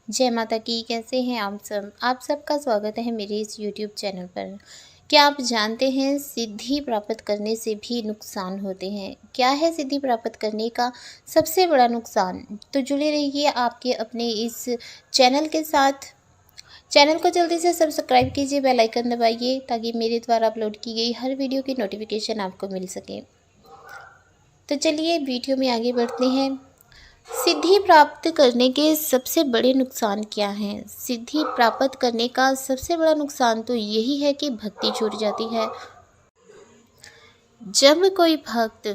जय माता की। कैसे हैं आप सब? आप सबका स्वागत है मेरे इस यूट्यूब चैनल पर। क्या आप जानते हैं सिद्धि प्राप्त करने से भी नुकसान होते हैं? क्या है सिद्धि प्राप्त करने का सबसे बड़ा नुकसान? तो जुड़े रहिए आपके अपने इस चैनल के साथ। चैनल को जल्दी से सब्सक्राइब कीजिए, बेल आइकन दबाइए ताकि मेरे द्वारा अपलोड की गई हर वीडियो की नोटिफिकेशन आपको मिल सके। तो चलिए वीडियो में आगे बढ़ते हैं। सिद्धि प्राप्त करने के सबसे बड़े नुकसान क्या हैं? सिद्धि प्राप्त करने का सबसे बड़ा नुकसान तो यही है कि भक्ति छूट जाती है। जब कोई भक्त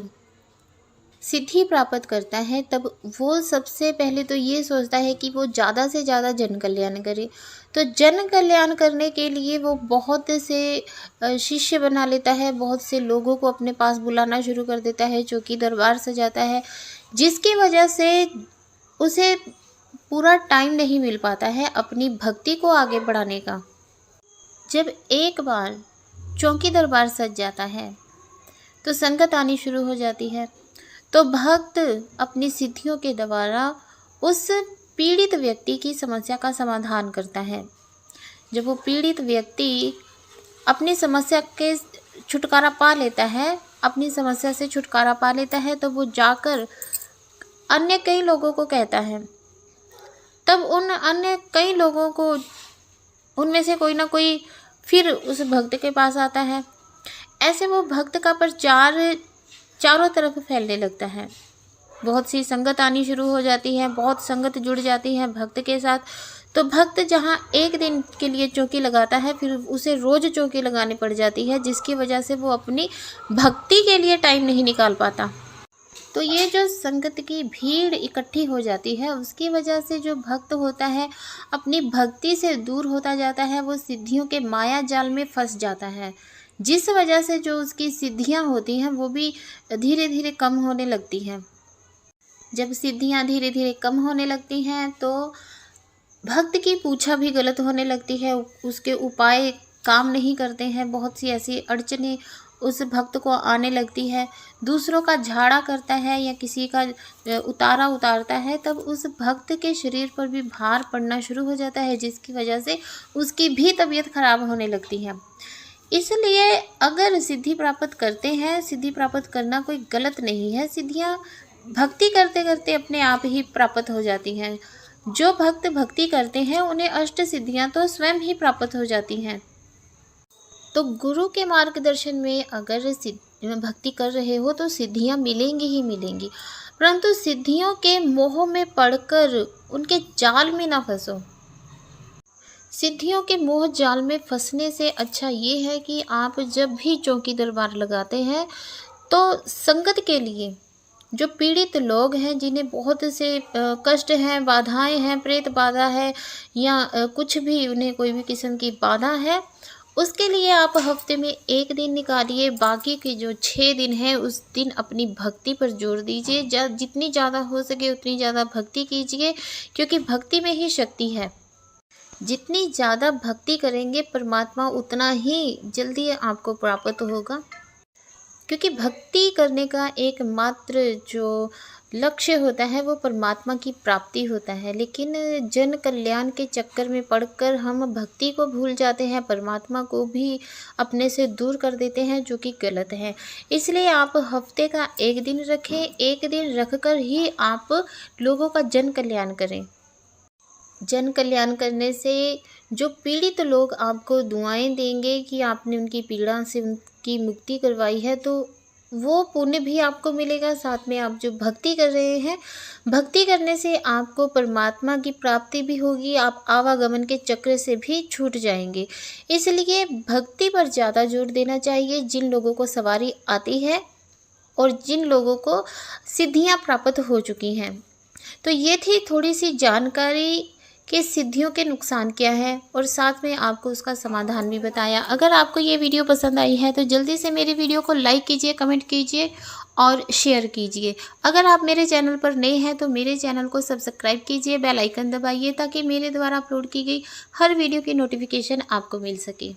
सिद्धि प्राप्त करता है तब वो सबसे पहले तो ये सोचता है कि वो ज़्यादा से ज़्यादा जन कल्याण करे। तो जन कल्याण करने के लिए वो बहुत से शिष्य बना लेता है, बहुत से लोगों को अपने पास बुलाना शुरू कर देता है, चौकी दरबार सजाता है, जिसकी वजह से उसे पूरा टाइम नहीं मिल पाता है अपनी भक्ति को आगे बढ़ाने का। जब एक बार चौकी दरबार सज जाता है तो संगत आनी शुरू हो जाती है। तो भक्त अपनी सिद्धियों के द्वारा उस पीड़ित व्यक्ति की समस्या का समाधान करता है। जब वो पीड़ित व्यक्ति अपनी समस्या के छुटकारा पा लेता है, अपनी समस्या से छुटकारा पा लेता है, तो वो जाकर अन्य कई लोगों को कहता है। तब उन अन्य कई लोगों को, उनमें से कोई ना कोई फिर उस भक्त के पास आता है। ऐसे वो भक्त का प्रचार चारों तरफ फैलने लगता है। बहुत सी संगत आनी शुरू हो जाती है, बहुत संगत जुड़ जाती है भक्त के साथ। तो भक्त जहाँ एक दिन के लिए चौकी लगाता है, फिर उसे रोज़ चौकी लगानी पड़ जाती है, जिसकी वजह से वो अपनी भक्ति के लिए टाइम नहीं निकाल पाता। तो ये जो संगत की भीड़ इकट्ठी हो जाती है, उसकी वजह से जो भक्त होता है अपनी भक्ति से दूर होता जाता है, वो सिद्धियों के माया जाल में फंस जाता है, जिस वजह से जो उसकी सिद्धियां होती हैं वो भी धीरे धीरे कम होने लगती हैं। जब सिद्धियां धीरे धीरे कम होने लगती हैं तो भक्त की पूछा भी गलत होने लगती है, उसके उपाय काम नहीं करते हैं, बहुत सी ऐसी अड़चनें उस भक्त को आने लगती है। दूसरों का झाड़ा करता है या किसी का उतारा उतारता है, तब उस भक्त के शरीर पर भी भार पड़ना शुरू हो जाता है, जिसकी वजह से उसकी भी तबीयत खराब होने लगती है। इसलिए अगर सिद्धि प्राप्त करते हैं, सिद्धि प्राप्त करना कोई गलत नहीं है। सिद्धियां भक्ति करते करते अपने आप ही प्राप्त हो जाती हैं। जो भक्त भक्ति करते हैं उन्हें अष्ट सिद्धियां तो स्वयं ही प्राप्त हो जाती हैं। तो गुरु के मार्गदर्शन में अगर भक्ति कर रहे हो तो सिद्धियां मिलेंगी ही मिलेंगी, परंतु सिद्धियों के मोह में पड़कर उनके जाल में ना फंसो। सिद्धियों के मोह जाल में फंसने से अच्छा ये है कि आप जब भी चौकी दरबार लगाते हैं तो संगत के लिए जो पीड़ित लोग हैं, जिन्हें बहुत से कष्ट हैं, बाधाएं हैं, प्रेत बाधा है या कुछ भी उन्हें कोई भी किस्म की बाधा है, उसके लिए आप हफ्ते में एक दिन निकालिए। बाकी के जो 6 दिन हैं उस दिन अपनी भक्ति पर जोर दीजिए। जितनी ज़्यादा हो सके उतनी ज़्यादा भक्ति कीजिए, क्योंकि भक्ति में ही शक्ति है। जितनी ज़्यादा भक्ति करेंगे परमात्मा उतना ही जल्दी आपको प्राप्त होगा, क्योंकि भक्ति करने का एकमात्र जो लक्ष्य होता है वो परमात्मा की प्राप्ति होता है। लेकिन जन कल्याण के चक्कर में पड़कर हम भक्ति को भूल जाते हैं, परमात्मा को भी अपने से दूर कर देते हैं, जो कि गलत है। इसलिए आप हफ्ते का एक दिन रखें, एक दिन रखकर ही आप लोगों का जन कल्याण करें। जन कल्याण करने से जो पीड़ित लोग आपको दुआएं देंगे कि आपने उनकी पीड़ा से उनकी मुक्ति करवाई है, तो वो पुण्य भी आपको मिलेगा। साथ में आप जो भक्ति कर रहे हैं, भक्ति करने से आपको परमात्मा की प्राप्ति भी होगी, आप आवागमन के चक्र से भी छूट जाएंगे। इसलिए भक्ति पर ज़्यादा जोर देना चाहिए। जिन लोगों को सवारी आती है और जिन लोगों को सिद्धियां प्राप्त हो चुकी हैं। तो ये थी थोड़ी सी जानकारी कि सिद्धियों के नुकसान क्या है, और साथ में आपको उसका समाधान भी बताया। अगर आपको ये वीडियो पसंद आई है तो जल्दी से मेरे वीडियो को लाइक कीजिए, कमेंट कीजिए और शेयर कीजिए। अगर आप मेरे चैनल पर नए हैं तो मेरे चैनल को सब्सक्राइब कीजिए, बेल आइकन दबाइए ताकि मेरे द्वारा अपलोड की गई हर वीडियो की नोटिफिकेशन आपको मिल सके।